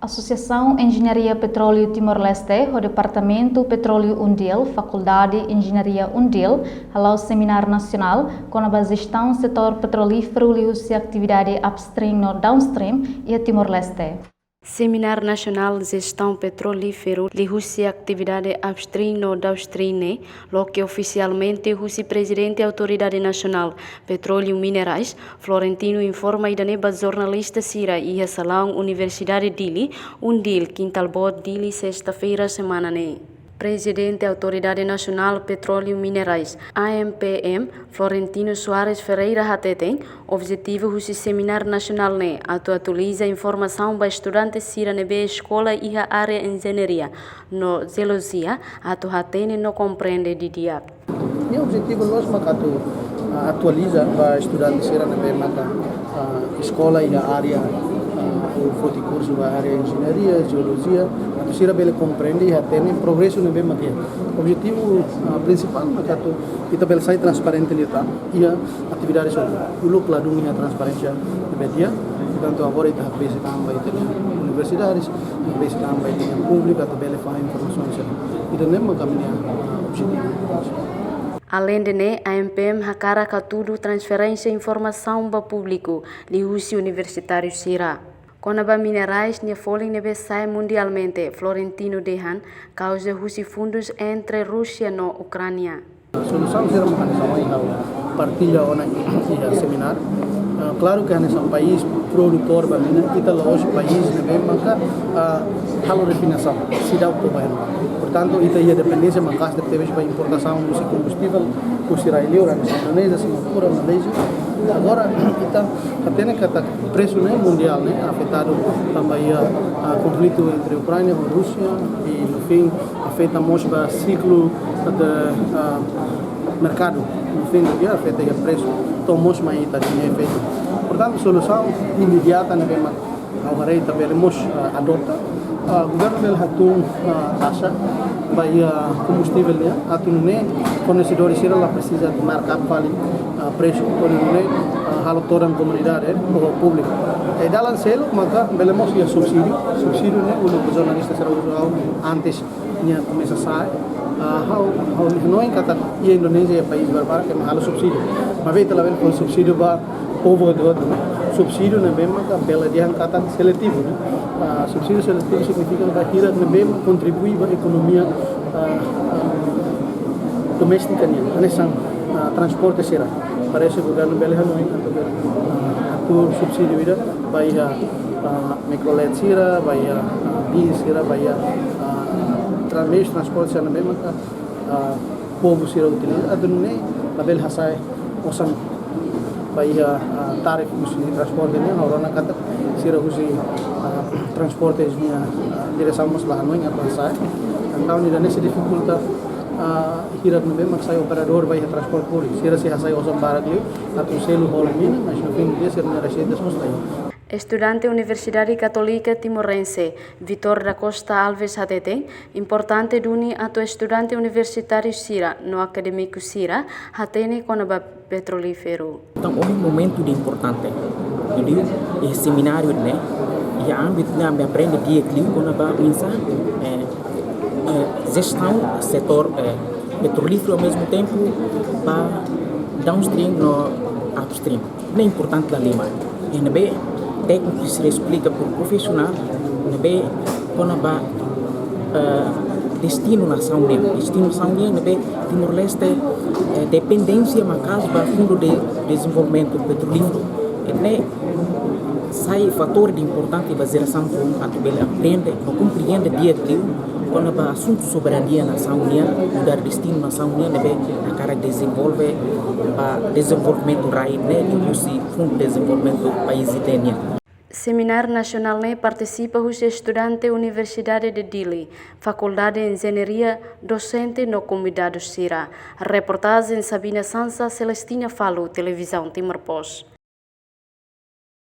Associação Engenharia Petróleo Timor-Leste, o Departamento Petróleo Undil, Faculdade Engenharia Undil, ao Seminário Nacional, com a gestão setor petrolífero e atividade upstream no downstream e a Timor-Leste. Seminário Nacional de Gestão Petrolífero e atividade upstream no downstream, lo que oficialmente o presidente da Autoridade Nacional Petróleo e Minerais, Florentino, informa a jornalista Sira e a Salão Universidade Dili, Undil, Quintalbot Dili, sexta-feira, semana ne. Presidente da Autoridade Nacional Petróleo e Minerais, ANPM, Florentino Soares Ferreira Hateten, objetivo do Seminário Nacional ne, atualiza informação para estudantes Sira nebe escola e a área engenharia, no Zelosia, Hatene não compreende de dia. O objetivo nosso é atualiza para estudantes Sira nebe escola e a área o curso da área de engenharia, geologia, a Sira bele compreende e tem progresso no mesmo dia. O objetivo principal é que bele sai transparente e a atividade sobre o lucro lá a transparência no dia. Portanto agora está base também tem universidades, base também tem pública, bele faz informações e do mesmo caminho objetivo. Além de né, a MPM hakara tudo transferência de informação para o público, de uso universitário Sira. Quando a minerais ne folhem nebe sai mundialmente, Florentino Dehan causa os fundos entre Rússia e Ucrânia. A solução será uma partilha e seminário. Claro que é um país produtor da mina, e hoje o país também marca a refinação, se dá o governo. Portanto, isso aí a dependência, mas gasta para importação de combustível, o israelita, a indonésia, Singapura, Malásia. Agora, até que o preço mundial afetado também o conflito entre a Ucrânia e a Rússia e, no fim, afeta muito o ciclo do mercado. No fim do dia, afeta o preço, então muito mais efeito. Portanto, a solução imediata agora também adota. O governo dele atua taxa para combustível, fornecedores precisa de marcar preço quando toda a comunidade ou público. E dá selo, mas belemos o subsídio, o jornalista será usado antes de começar a sair. Não é que a Indonésia é país barbaro que é subsídio, mas veio também com subsídio para povo do subsídio na mesma pela dia kata seletivo. Subsídio seletivo significa que a mesma contribui para a economia doméstica nessa transporte será. Parece que o governo beleza não atua subsídio ira vai a microlet será, vai a bis será, vai a meios transporte será na mesma povo será utilizado. Adunne a beleza sai osam vai a tarif de transporte a hora kata será usi transporte minha direção mas lá não é para sair. Então ainda nessa dificuldade hirap na bem, mas sai operador vai a transporte público. Se sai osam barak liu, atau selo bola mina, mas no fim do dia será receitas mostrai. Estudante Universidade Católica Timorense, Vitor da Costa Alves Hateten, importante duni ato estudante universitário Sira, no acadêmico Sira, hatene com a petrolífero. Então, houve um momento de importante. E seminário, né? E a âmbito me aprende dia que quando vai pensar gestão setor petrolífero ao mesmo tempo para downstream no upstream. Não é importante da lima. E na B técnico que se explica por profissional, na B quando vai destino nação na B Timor-Leste dependência mas caso para fundo de desenvolvimento petrolífero. E sai fator de importante para a geração a tu aprende, não compreende dia a dia quando o assunto soberania na Nação Unida, mudar destino na Nação Unida, a cara desenvolve para desenvolvimento raiz, inclusive fundo de desenvolvimento do país italiano. Seminário Nacional participa os estudantes da Universidade de Dili, Faculdade de Engenharia, docente no convidado Sira. A reportagem Sabina Sansa, Celestina Falo, Televisão Timor Post.